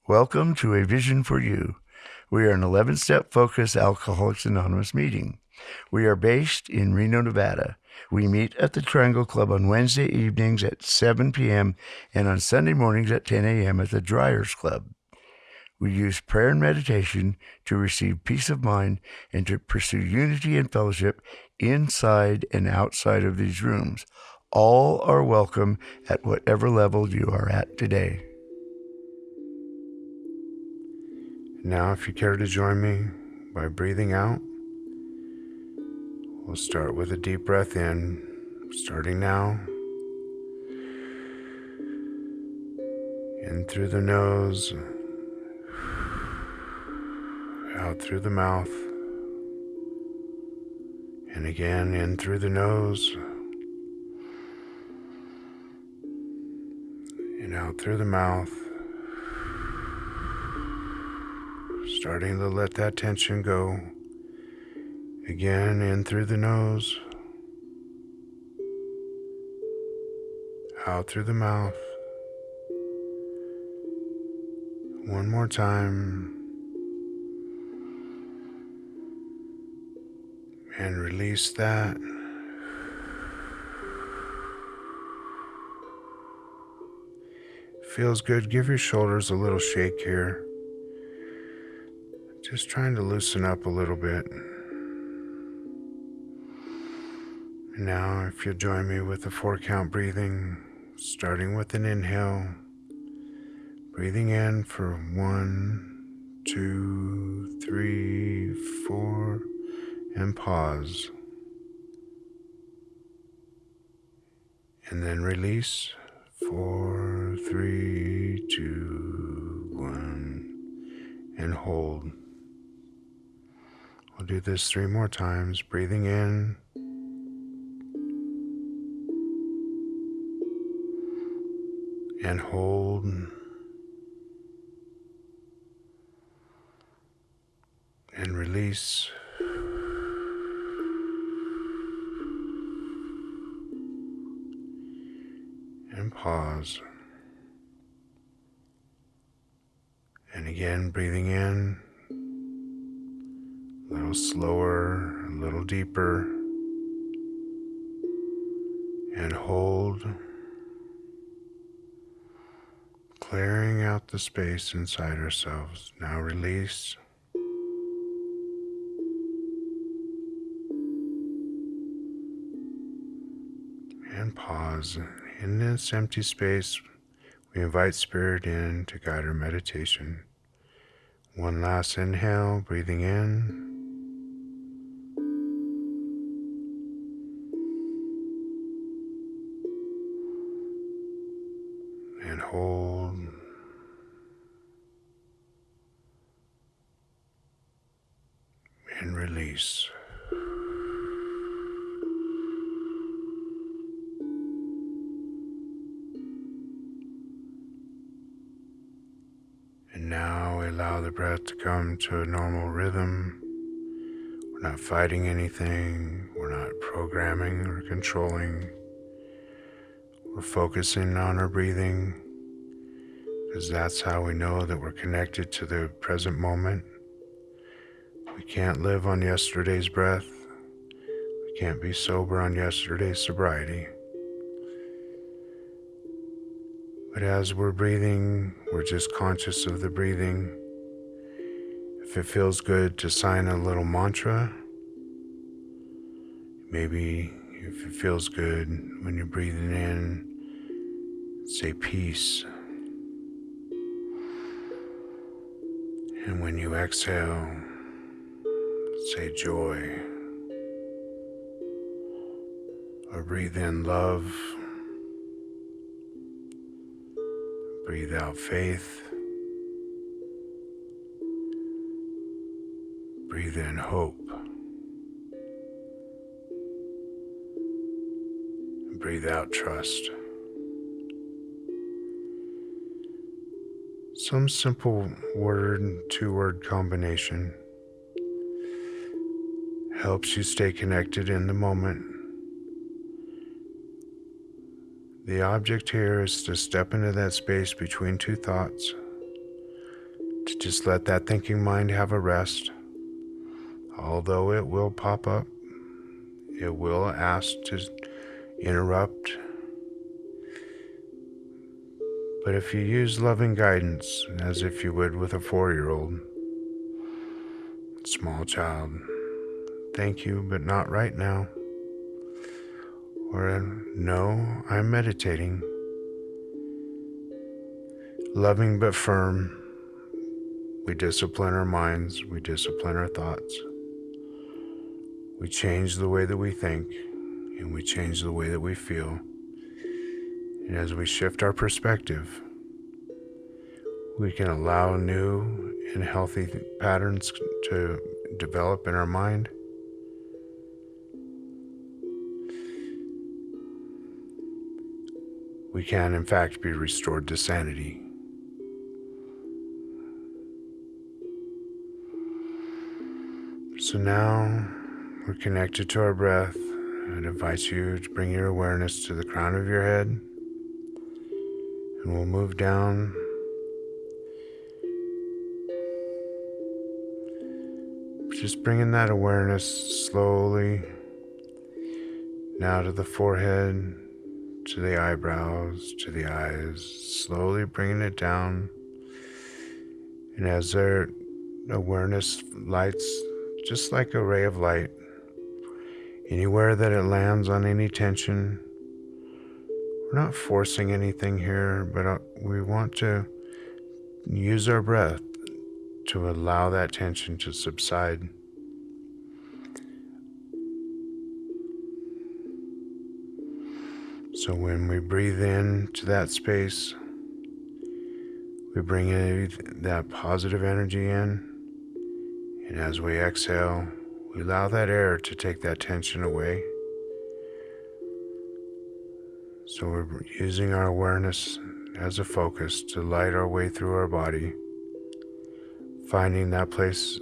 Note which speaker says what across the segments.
Speaker 1: Welcome to A Vision for You. We are an 11-step focused Alcoholics Anonymous meeting. We are based in Reno, Nevada. We meet at the Triangle Club on Wednesday evenings at 7 p.m. and on Sunday mornings at 10 a.m. at the Dryers Club. We use prayer and meditation to receive peace of mind and to pursue unity and fellowship inside and outside of these rooms. All are welcome at whatever level you are at today.
Speaker 2: Now, if you care to join me by breathing out, we'll start with a deep breath in, starting now. In through the nose, out through the mouth, and again in through the nose, and out through the mouth. Starting to let that tension go. Again, in through the nose, out through the mouth. One more time. And release that. Feels good. Give your shoulders a little shake here. Just trying to loosen up a little bit. And now, if you'll join me with the 4-count breathing, starting with an inhale, breathing in for 1, 2, 3, 4, and pause. And then release. 4, 3, 2, 1, and hold. We'll do this 3 more times, breathing in, and hold, and release. And pause. And again, breathing in, a little slower, a little deeper, and hold, clearing out the space inside ourselves. Now release. And pause. In this empty space, we invite Spirit in to guide our meditation. One last inhale, breathing in. And hold. And release. And now we allow the breath to come to a normal rhythm. We're not fighting anything. We're not programming or controlling. We're focusing on our breathing because that's how we know that we're connected to the present moment. We can't live on yesterday's breath. We can't be sober on yesterday's sobriety. But as we're breathing, we're just conscious of the breathing. If it feels good to sign a little mantra, maybe if it feels good when you're breathing in, say peace. And when you exhale, say joy. Or breathe in love. Breathe out faith. Breathe in hope. And breathe out trust. Some simple word, 2-word combination helps you stay connected in the moment. The object here is to step into that space between 2 thoughts, Just let that thinking mind have a rest. Although it will pop up, it will ask to interrupt. But if you use loving guidance, as if you would with a 4-year-old, small child, thank you, but not right now. Or no, I'm meditating. Loving but firm, we discipline our minds, we discipline our thoughts. We change the way that we think, and we change the way that we feel. And as we shift our perspective, we can allow new and healthy patterns to develop in our mind. We can, in fact, be restored to sanity. So now we're connected to our breath. I'd invite you to bring your awareness to the crown of your head, and we'll move down just bringing that awareness slowly now to the forehead, to the eyebrows, to the eyes, slowly bringing it down. And as their awareness lights, just like a ray of light, anywhere that it lands on any tension, we're not forcing anything here, but we want to use our breath to allow that tension to subside. So when we breathe in to that space, we bring in that positive energy in, and as we exhale, we allow that air to take that tension away. So we're using our awareness as a focus to light our way through our body, finding that place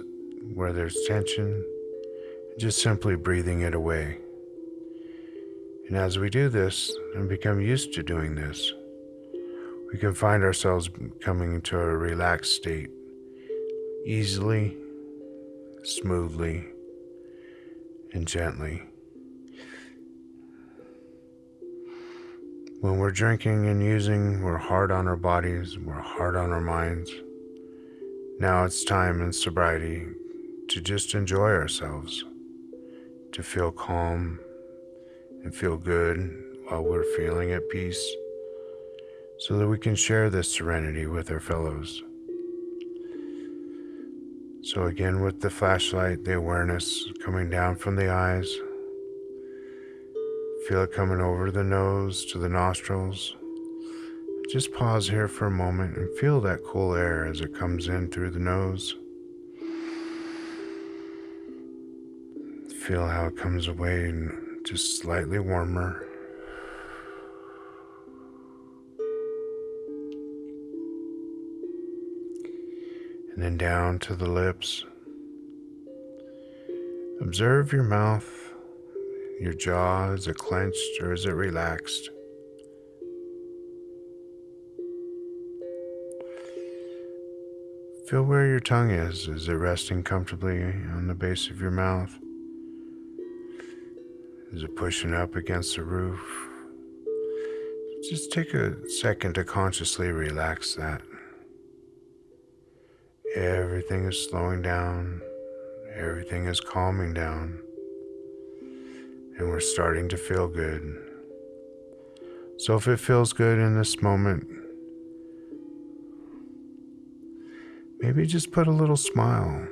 Speaker 2: where there's tension, just simply breathing it away. And as we do this and become used to doing this, we can find ourselves coming into a relaxed state, easily, smoothly, and gently. When we're drinking and using, we're hard on our bodies, we're hard on our minds. Now it's time in sobriety to just enjoy ourselves, to feel calm and feel good while we're feeling at peace, so that we can share this serenity with our fellows. So again, with the flashlight, the awareness coming down from the eyes, feel it coming over the nose to the nostrils. Just pause here for a moment and feel that cool air as it comes in through the nose. Feel how it comes away and just slightly warmer. And then down to the lips. Observe your mouth, your jaw. Is it clenched or is it relaxed? Feel where your tongue is. Is it resting comfortably on the base of your mouth? Is it pushing up against the roof? Just take a second to consciously relax that. Everything is slowing down. Everything is calming down. And we're starting to feel good. So if it feels good in this moment, maybe just put a little smile,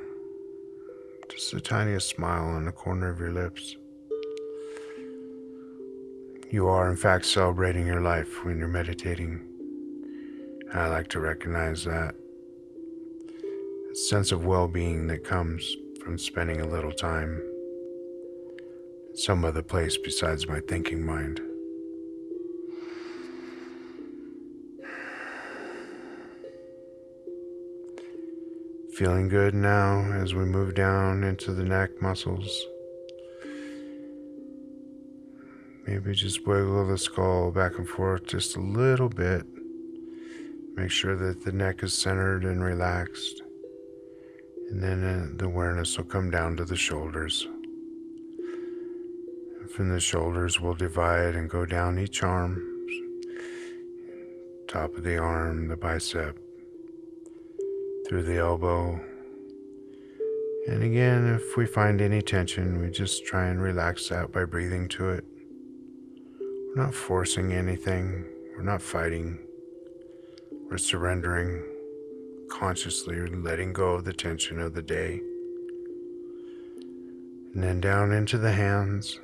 Speaker 2: just the tiniest smile on the corner of your lips. You are, in fact, celebrating your life when you're meditating. I like to recognize that sense of well-being that comes from spending a little time in some other place besides my thinking mind. Feeling good now as we move down into the neck muscles. Maybe just wiggle the skull back and forth just a little bit. Make sure that the neck is centered and relaxed. And then the awareness will come down to the shoulders. And from the shoulders, we'll divide and go down each arm, top of the arm, the bicep, through the elbow. And again, if we find any tension, we just try and relax that by breathing to it. We're not forcing anything. We're not fighting. We're surrendering, consciously letting go of the tension of the day. And then down into the hands.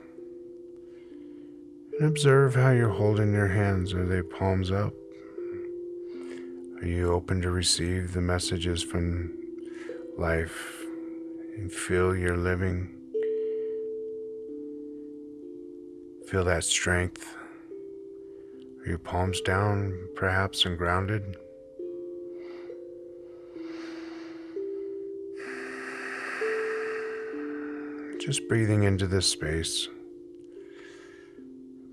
Speaker 2: And observe how you're holding your hands. Are they palms up? Are you open to receive the messages from life and feel you're living? Feel that strength. Are your palms down, perhaps, and grounded? Just breathing into this space.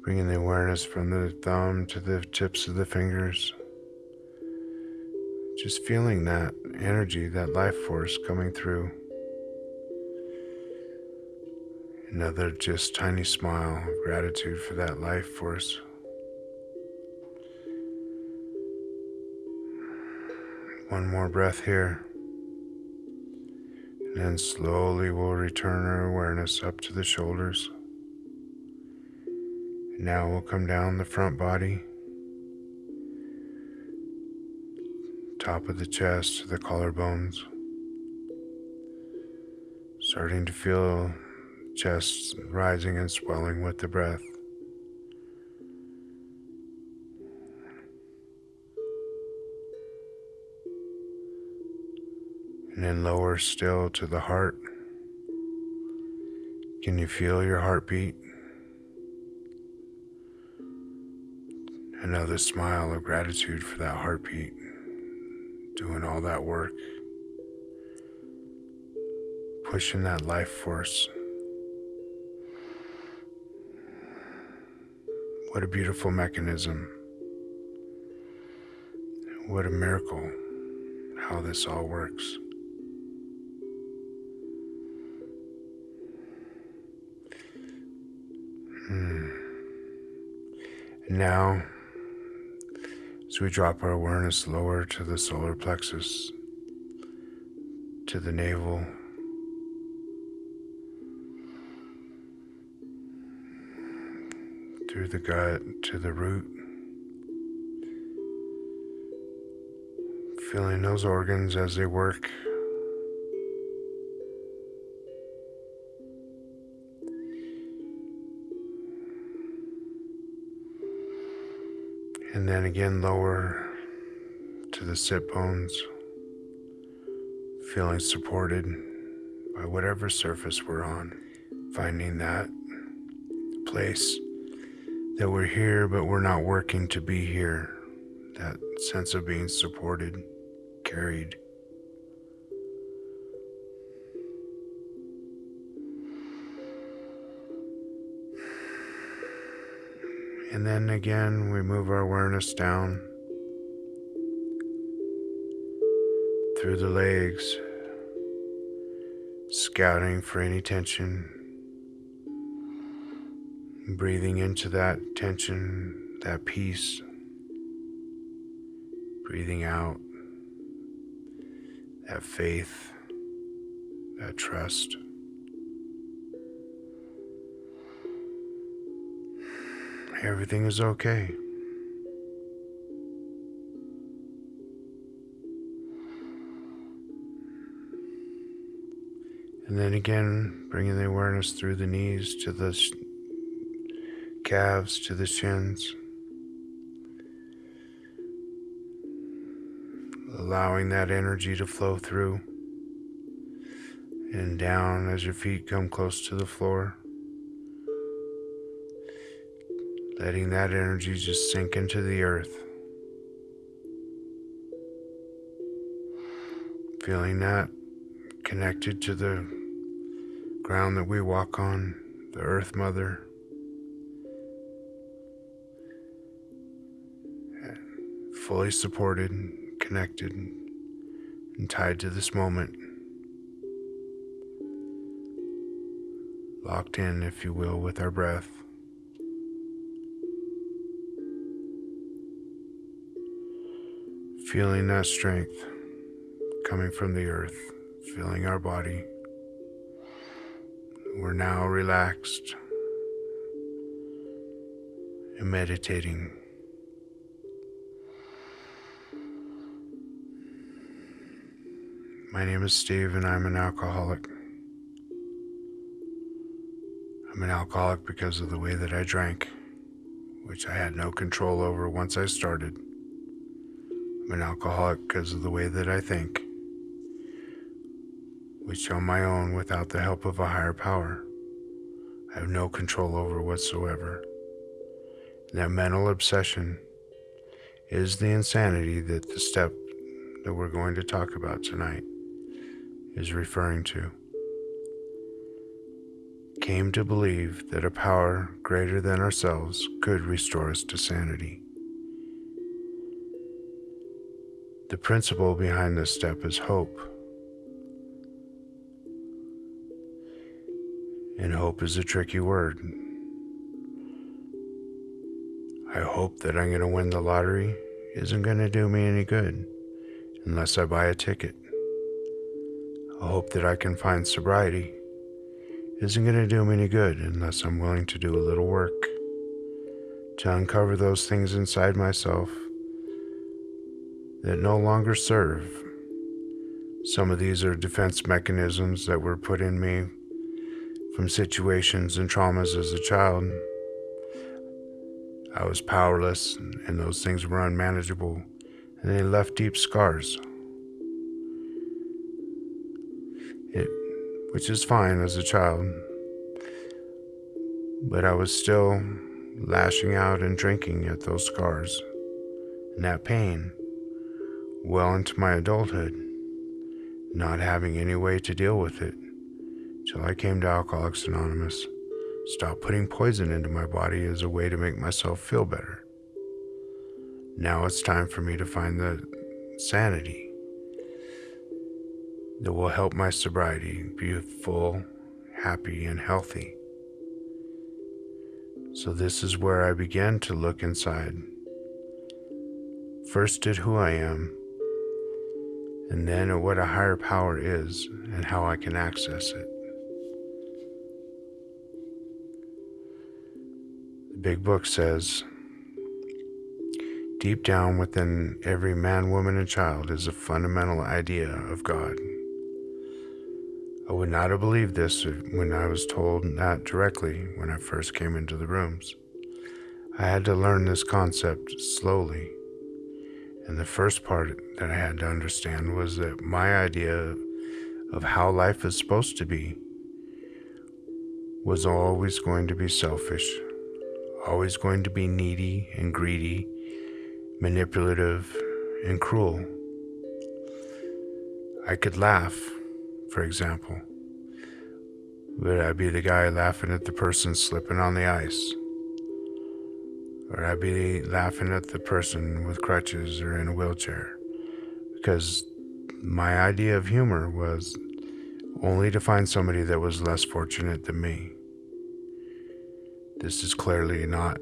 Speaker 2: Bringing the awareness from the thumb to the tips of the fingers. Just feeling that energy, that life force coming through. Another just tiny smile of gratitude for that life force. One more breath here. And then slowly we'll return our awareness up to the shoulders. And now we'll come down the front body. Top of the chest to the collarbones. Starting to feel chest rising and swelling with the breath. And then lower still to the heart. Can you feel your heartbeat? Another smile of gratitude for that heartbeat, doing all that work, pushing that life force. What a beautiful mechanism. What a miracle how this all works. And now, as we drop our awareness lower to the solar plexus, to the navel, through the gut to the root, feeling those organs as they work. And then again lower to the sit bones, feeling supported by whatever surface we're on, finding that place that we're here but we're not working to be here, that sense of being supported, carried. And then again, we move our awareness down through the legs, scouting for any tension, breathing into that tension, that peace, breathing out that faith, that trust. Everything is okay. And then again, bringing the awareness through the knees to the calves, to the shins. Allowing that energy to flow through and down as your feet come close to the floor. Letting that energy just sink into the earth. Feeling that connected to the ground that we walk on, the Earth Mother. Fully supported, connected, and tied to this moment. locked in, if you will, with our breath. Feeling that strength coming from the earth, filling our body. We're now relaxed and meditating. My name is Steve and I'm an alcoholic. I'm an alcoholic because of the way that I drank, which I had no control over once I started. I'm an alcoholic because of the way that I think, which on my own, without the help of a higher power, I have no control over whatsoever. And that mental obsession is the insanity that the step that we're going to talk about tonight is referring to. Came to believe that a power greater than ourselves could restore us to sanity. The principle behind this step is hope. And hope is a tricky word. I hope that I'm going to win the lottery isn't going to do me any good unless I buy a ticket. I hope that I can find sobriety isn't going to do me any good unless I'm willing to do a little work to uncover those things inside myself that no longer serve. Some of these are defense mechanisms that were put in me from situations and traumas as a child. I was powerless and those things were unmanageable and they left deep scars. Which is fine as a child, but I was still lashing out and drinking at those scars and that pain well into my adulthood, not having any way to deal with it till I came to Alcoholics Anonymous, stopped putting poison into my body as a way to make myself feel better. Now it's time for me to find the sanity that will help my sobriety be full, happy, and healthy. So this is where I began to look inside. First at who I am, and then at what a higher power is and how I can access it. The big book says, deep down within every man, woman, and child is a fundamental idea of God. I would not have believed this when I was told that directly when I first came into the rooms. I had to learn this concept slowly. And the first part that I had to understand was that my idea of how life is supposed to be was always going to be selfish, always going to be needy and greedy, manipulative and cruel. I could laugh, for example, but I'd be the guy laughing at the person slipping on the ice. Or I'd be laughing at the person with crutches or in a wheelchair. Because my idea of humor was only to find somebody that was less fortunate than me. This is clearly not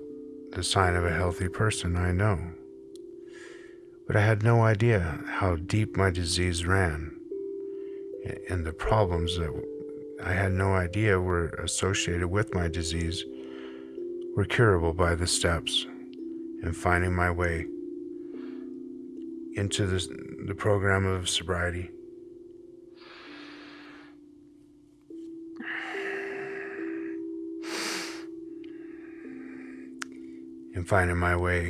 Speaker 2: the sign of a healthy person, I know. But I had no idea how deep my disease ran. And the problems that I had no idea were associated with my disease were curable by the steps and finding my way into the program of sobriety. And finding my way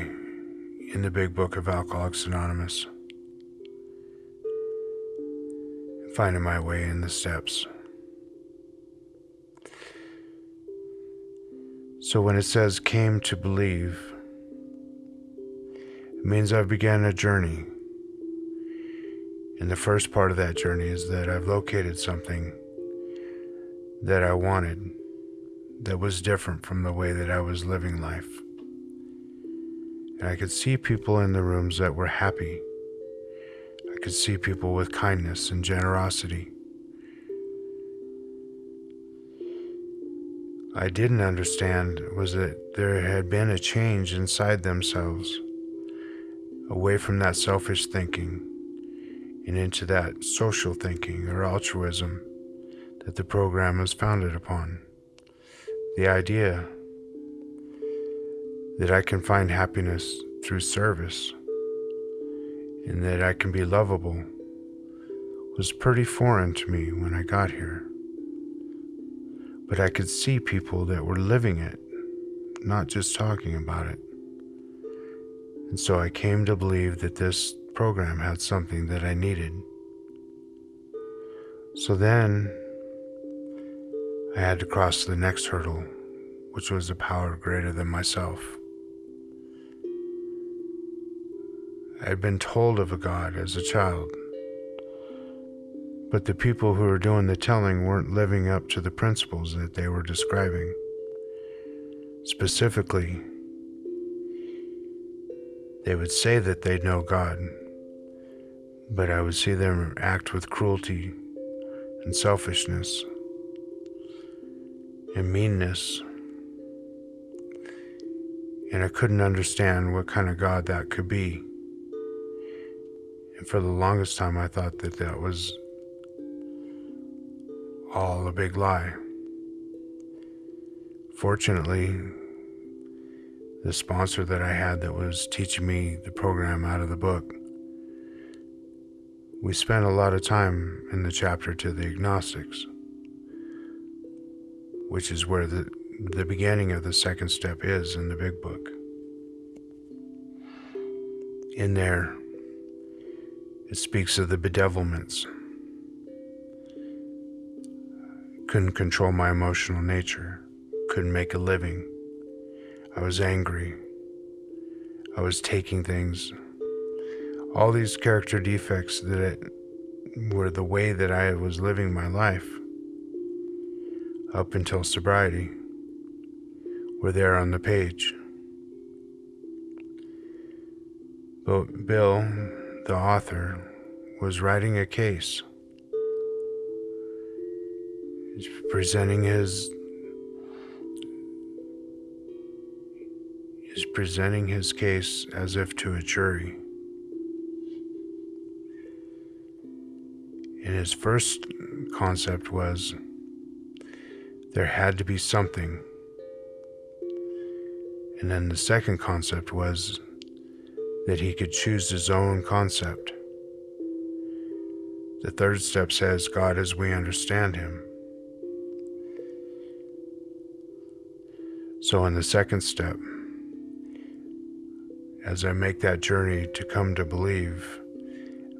Speaker 2: in the big book of Alcoholics Anonymous. And finding my way in the steps. So when it says came to believe, it means I've began a journey. And the first part of that journey is that I've located something that I wanted that was different from the way that I was living life. And I could see people in the rooms that were happy. I could see people with kindness and generosity. I didn't understand was that there had been a change inside themselves, away from that selfish thinking and into that social thinking or altruism that the program is founded upon. The idea that I can find happiness through service and that I can be lovable was pretty foreign to me when I got here. But I could see people that were living it, not just talking about it. And so I came to believe that this program had something that I needed. So then I had to cross the next hurdle, which was a power greater than myself. I had been told of a God as a child, but the people who were doing the telling weren't living up to the principles that they were describing. Specifically, they would say that they know God, but I would see them act with cruelty and selfishness and meanness, and I couldn't understand what kind of God that could be. And for the longest time I thought that that was all a big lie. Fortunately, the sponsor that I had that was teaching me the program out of the book, we spent a lot of time in the chapter to the agnostics, which is where the beginning of the second step is in the big book. In there, it speaks of the bedevilments. Couldn't control my emotional nature, couldn't make a living. I was angry. I was taking things. All these character defects that were the way that I was living my life up until sobriety were there on the page. But Bill, the author, was writing a case. He's presenting his case as if to a jury. And his first concept was there had to be something. And then the second concept was that he could choose his own concept. The third step says God as we understand him. So in the second step, as I make that journey to come to believe,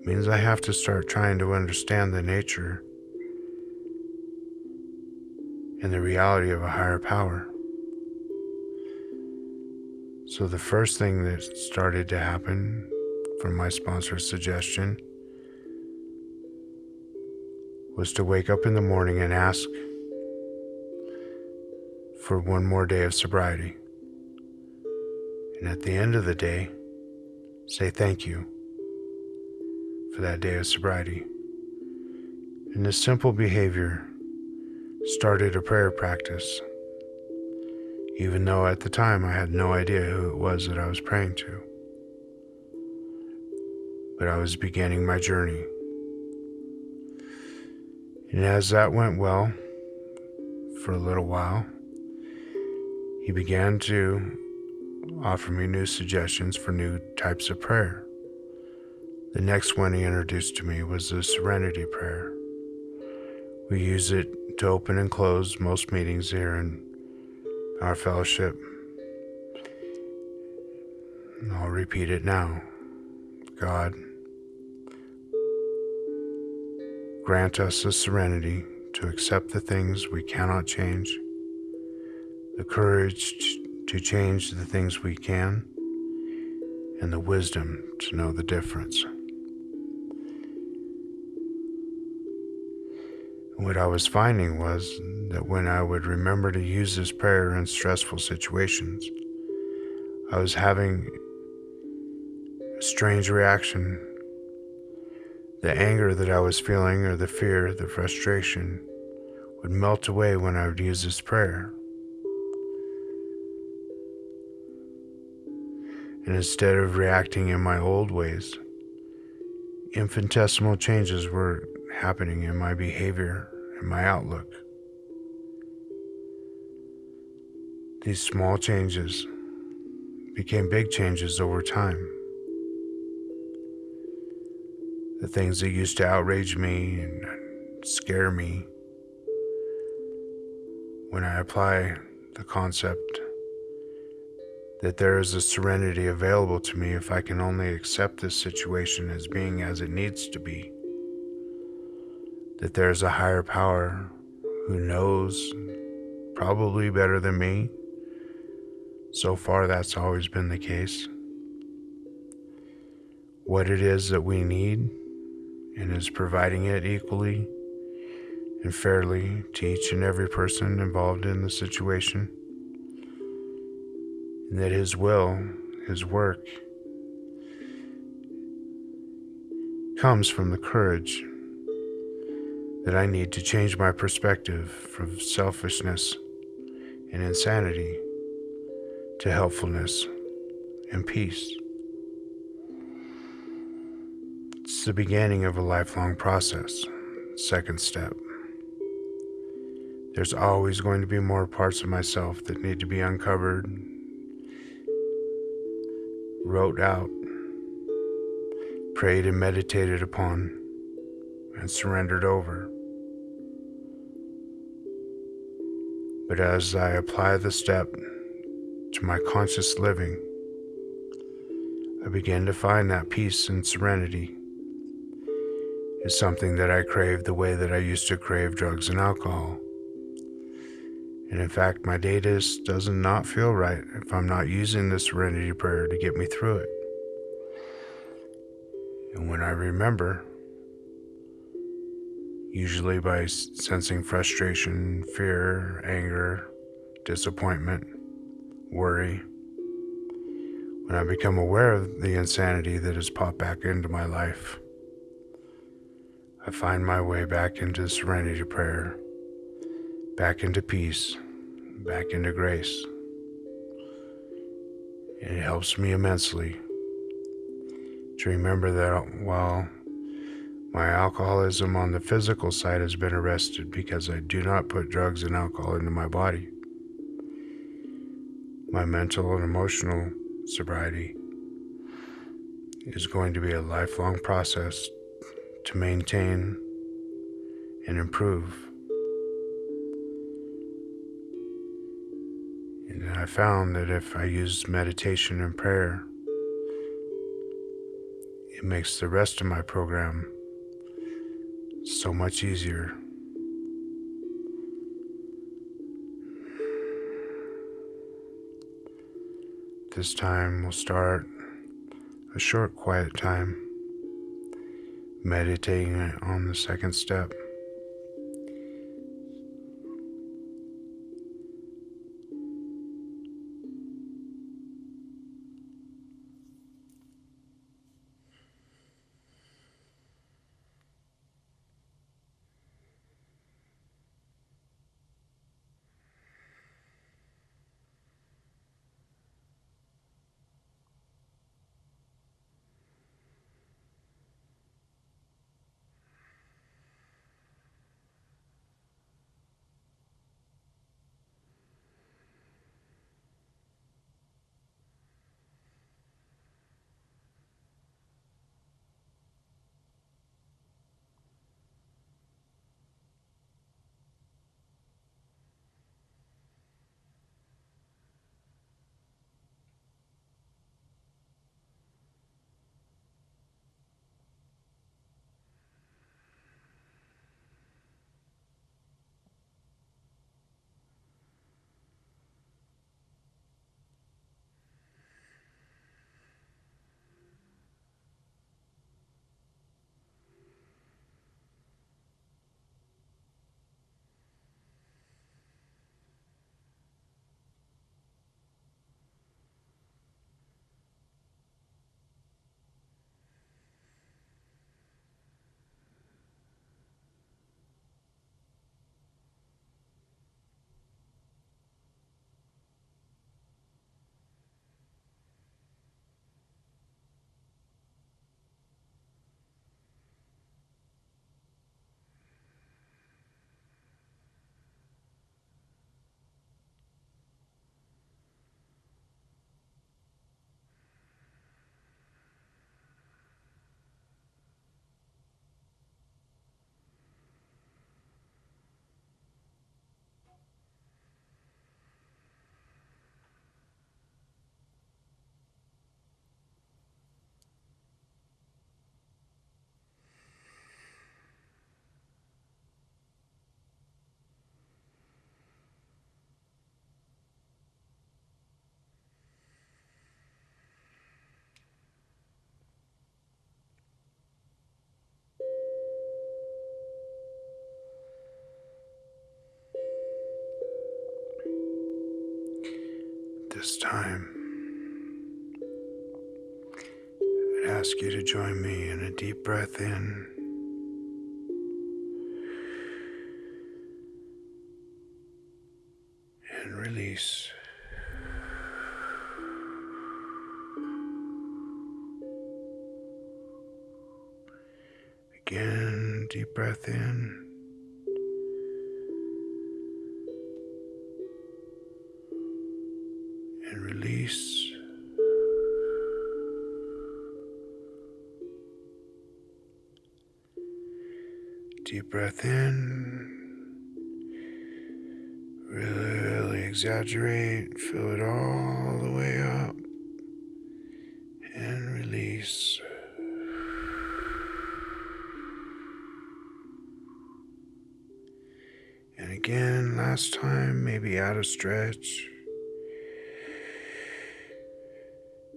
Speaker 2: it means I have to start trying to understand the nature and the reality of a higher power. So the first thing that started to happen from my sponsor's suggestion was to wake up in the morning and ask for one more day of sobriety. And at the end of the day, say thank you for that day of sobriety. And this simple behavior started a prayer practice, even though at the time I had no idea who it was that I was praying to. But I was beginning my journey. And as that went well, for a little while, he began to offer me new suggestions for new types of prayer. The next one he introduced to me was the Serenity Prayer. We use it to open and close most meetings here in our fellowship. And I'll repeat it now. God, grant us the serenity to accept the things we cannot change, the courage to change the things we can, and the wisdom to know the difference. And what I was finding was that when I would remember to use this prayer in stressful situations, I was having a strange reaction. The anger that I was feeling, or the fear, the frustration, would melt away when I would use this prayer. And instead of reacting in my old ways, infinitesimal changes were happening in my behavior and my outlook. These small changes became big changes over time. The things that used to outrage me and scare me, when I apply the concept that there is a serenity available to me if I can only accept this situation as being as it needs to be, that there's a higher power who knows probably better than me. So far, that's always been the case. What it is that we need, and is providing it equally and fairly to each and every person involved in the situation. And that His will, His work, comes from the courage that I need to change my perspective from selfishness and insanity to helpfulness and peace. It's the beginning of a lifelong process. Second step. There's always going to be more parts of myself that need to be uncovered, wrote out, prayed and meditated upon, and surrendered over. But as I apply the step to my conscious living, I begin to find that peace and serenity is something that I crave the way that I used to crave drugs and alcohol. And in fact, my day just does not feel right if I'm not using the serenity prayer to get me through it. And when I remember, usually by sensing frustration, fear, anger, disappointment, worry, when I become aware of the insanity that has popped back into my life, I find my way back into serenity prayer, back into peace, back into grace. And it helps me immensely to remember that while my alcoholism on the physical side has been arrested because I do not put drugs and alcohol into my body, my mental and emotional sobriety is going to be a lifelong process to maintain and improve. And I found that if I use meditation and prayer, it makes the rest of my program so much easier. This time we'll start a short quiet time, meditating on the second step. this time, I'd ask you to join me in a deep breath in and release. Again, deep breath in and release. Deep breath in, really exaggerate, fill it all the way up, and release. And again, last time, maybe out of stretch.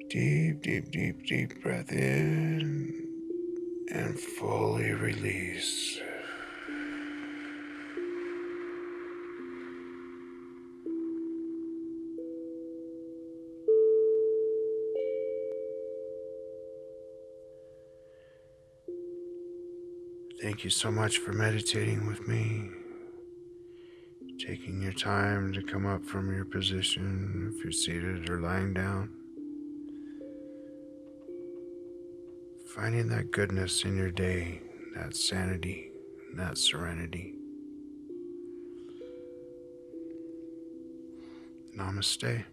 Speaker 2: Deep, deep, deep, deep breath in and fully release. Thank you so much for meditating with me, taking your time to come up from your position if you're seated or lying down. Finding that goodness in your day, that sanity, that serenity. Namaste.